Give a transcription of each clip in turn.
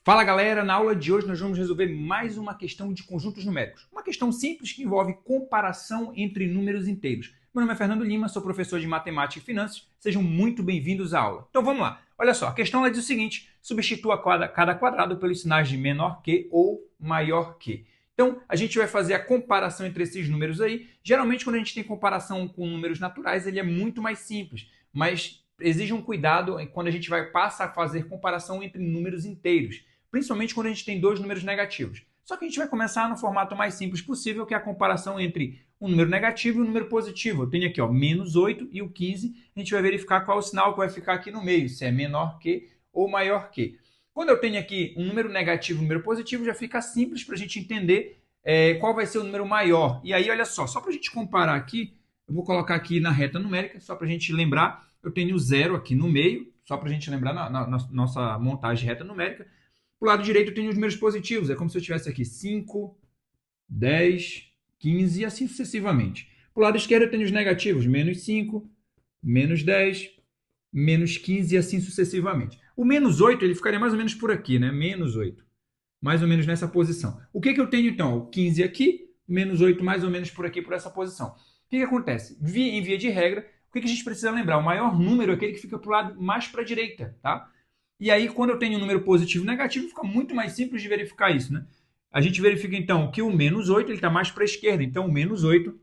Fala galera, na aula de hoje nós vamos resolver mais uma questão de conjuntos numéricos. Uma questão simples que envolve comparação entre números inteiros. Meu nome é Fernando Lima, sou professor de Matemática e Finanças. Sejam muito bem-vindos à aula. Então vamos lá. Olha só, a questão ela diz o seguinte: substitua cada quadrado pelos sinais de menor que ou maior que. Então a gente vai fazer a comparação entre esses números aí. Geralmente quando a gente tem comparação com números naturais, ele é muito mais simples, mas exige um cuidado quando a gente passa a fazer comparação entre números inteiros, principalmente quando a gente tem dois números negativos. Só que a gente vai começar no formato mais simples possível, que é a comparação entre um número negativo e um número positivo. Eu tenho aqui, ó, menos 8 e o 15. A gente vai verificar qual é o sinal que vai ficar aqui no meio, se é menor que ou maior que. Quando eu tenho aqui um número negativo e um número positivo, já fica simples para a gente entender qual vai ser o número maior. E aí, olha só para a gente comparar aqui, eu vou colocar aqui na reta numérica, só para a gente lembrar, eu tenho 0 aqui no meio, só para a gente lembrar na nossa montagem de reta numérica. Para o lado direito eu tenho os números positivos, é como se eu tivesse aqui 5, 10, 15 e assim sucessivamente. Para o lado esquerdo eu tenho os negativos, menos 5, menos 10, menos 15 e assim sucessivamente. O menos 8 ele ficaria mais ou menos por aqui, né? Menos 8. Mais ou menos nessa posição. O que eu tenho então? O 15 aqui, menos 8 mais ou menos por aqui, por essa posição. O que acontece? Em via de regra, o que a gente precisa lembrar? O maior número é aquele que fica para o lado mais para a direita, tá? E aí, quando eu tenho um número positivo e negativo, fica muito mais simples de verificar isso, né? A gente verifica, então, que o menos 8 está mais para a esquerda. Então, o menos 8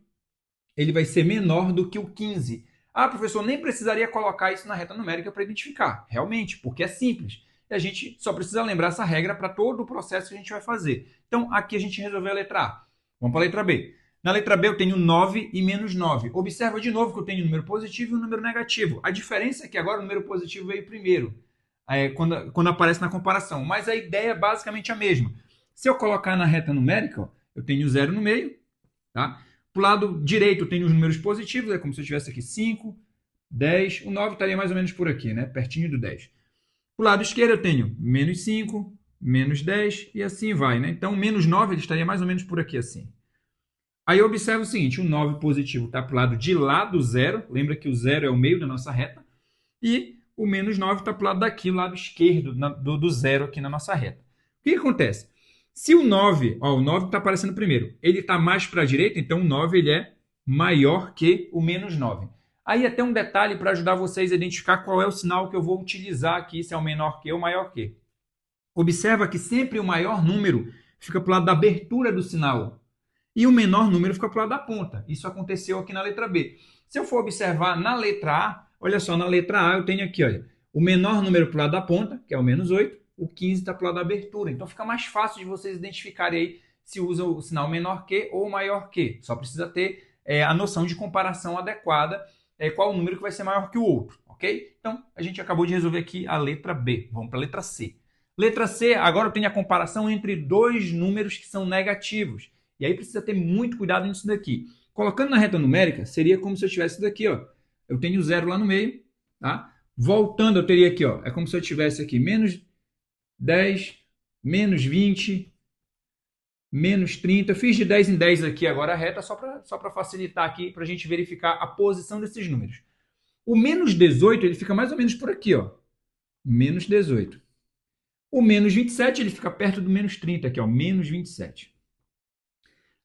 ele vai ser menor do que o 15. Ah, professor, nem precisaria colocar isso na reta numérica para identificar. Realmente, porque é simples. E a gente só precisa lembrar essa regra para todo o processo que a gente vai fazer. Então, aqui a gente resolveu a letra A. Vamos para a letra B. Na letra B eu tenho 9 e menos 9. Observa de novo que eu tenho um número positivo e um número negativo. A diferença é que agora o número positivo veio primeiro. Quando aparece na comparação. Mas a ideia é basicamente a mesma. Se eu colocar na reta numérica, ó, eu tenho 0 no meio. Tá? Para o lado direito eu tenho os números positivos, é como se eu tivesse aqui 5, 10. O 9 estaria mais ou menos por aqui, né? Pertinho do 10. Para o lado esquerdo eu tenho menos 5, menos 10 e assim vai. Né? Então, menos 9 ele estaria mais ou menos por aqui assim. Aí eu observo o seguinte, o 9 positivo está para o lado de lá do zero. Lembra que o zero é o meio da nossa reta. E o menos 9 está para o lado daqui, o lado esquerdo do zero aqui na nossa reta. O que acontece? Se o 9, ó, o 9 está aparecendo primeiro, ele está mais para a direita, então o 9 ele é maior que o menos 9. Aí até um detalhe para ajudar vocês a identificar qual é o sinal que eu vou utilizar aqui, se é o menor que ou maior que. Observa que sempre o maior número fica para o lado da abertura do sinal e o menor número fica para o lado da ponta. Isso aconteceu aqui na letra B. Se eu for observar na letra A, olha só, na letra A eu tenho aqui, olha, o menor número para o lado da ponta, que é o menos 8, o 15 está para o lado da abertura. Então fica mais fácil de vocês identificarem aí se usa o sinal menor que ou maior que. Só precisa ter a noção de comparação adequada, qual o número que vai ser maior que o outro, ok? Então a gente acabou de resolver aqui a letra B. Vamos para a letra C. Letra C, agora eu tenho a comparação entre dois números que são negativos. E aí precisa ter muito cuidado nisso daqui. Colocando na reta numérica, seria como se eu tivesse isso daqui, ó. Eu tenho 0 lá no meio, tá? Voltando, eu teria aqui, ó. É como se eu tivesse aqui menos 10, menos 20, menos 30. Fiz de 10 em 10 aqui agora a reta, só para facilitar aqui, para a gente verificar a posição desses números. O menos 18, ele fica mais ou menos por aqui, ó. Menos 18. O menos 27, ele fica perto do menos 30 aqui, ó. Menos 27.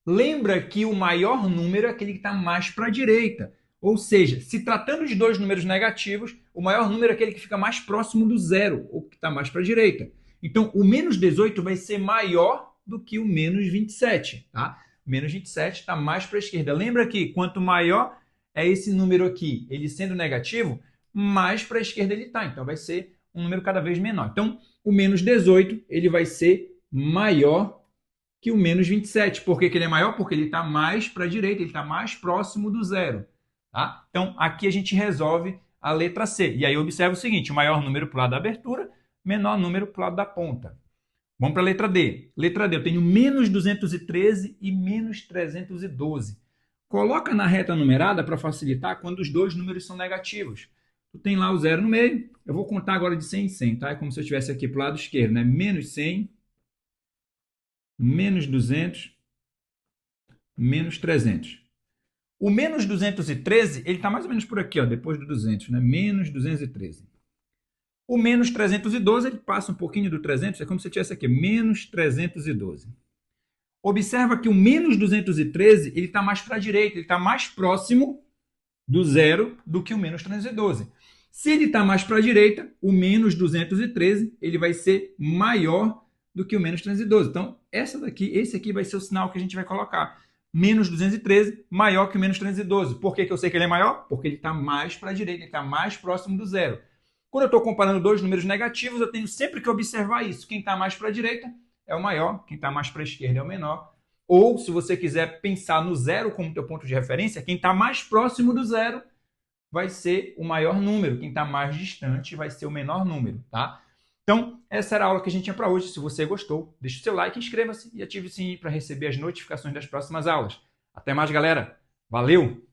Lembra que o maior número é aquele que está mais para a direita. Ou seja, se tratando de dois números negativos, o maior número é aquele que fica mais próximo do zero, ou que está mais para a direita. Então, o menos 18 vai ser maior do que o menos 27. Tá? O menos 27 está mais para a esquerda. Lembra que quanto maior é esse número aqui, ele sendo negativo, mais para a esquerda ele está. Então, vai ser um número cada vez menor. Então, o menos 18 ele vai ser maior que o menos 27. Por que ele é maior? Porque ele está mais para a direita, ele está mais próximo do zero. Tá? Então, aqui a gente resolve a letra C. E aí observa o seguinte, o maior número para o lado da abertura, menor número para o lado da ponta. Vamos para a letra D. Letra D, eu tenho menos 213 e menos 312. Coloca na reta numerada para facilitar quando os dois números são negativos. Tu tem lá o zero no meio. Eu vou contar agora de 100 em 100, tá? É como se eu estivesse aqui para o lado esquerdo, né? Menos 100, menos 200, menos 300. O menos 213, ele está mais ou menos por aqui, ó, depois do 200, né? Menos 213. O menos 312, ele passa um pouquinho do 300, é como se tivesse aqui, menos 312. Observa que o menos 213, ele está mais para a direita, ele está mais próximo do zero do que o menos 312. Se ele está mais para a direita, o menos 213, ele vai ser maior do que o menos 312. Então, esse aqui vai ser o sinal que a gente vai colocar. Menos 213 maior que o menos 312. Por que eu sei que ele é maior? Porque ele está mais para a direita, ele está mais próximo do zero. Quando eu estou comparando dois números negativos, eu tenho sempre que observar isso. Quem está mais para a direita é o maior, quem está mais para a esquerda é o menor. Ou, se você quiser pensar no zero como teu ponto de referência, quem está mais próximo do zero vai ser o maior número. Quem está mais distante vai ser o menor número, tá? Então, essa era a aula que a gente tinha para hoje. Se você gostou, deixe o seu like, inscreva-se e ative o sininho para receber as notificações das próximas aulas. Até mais, galera. Valeu!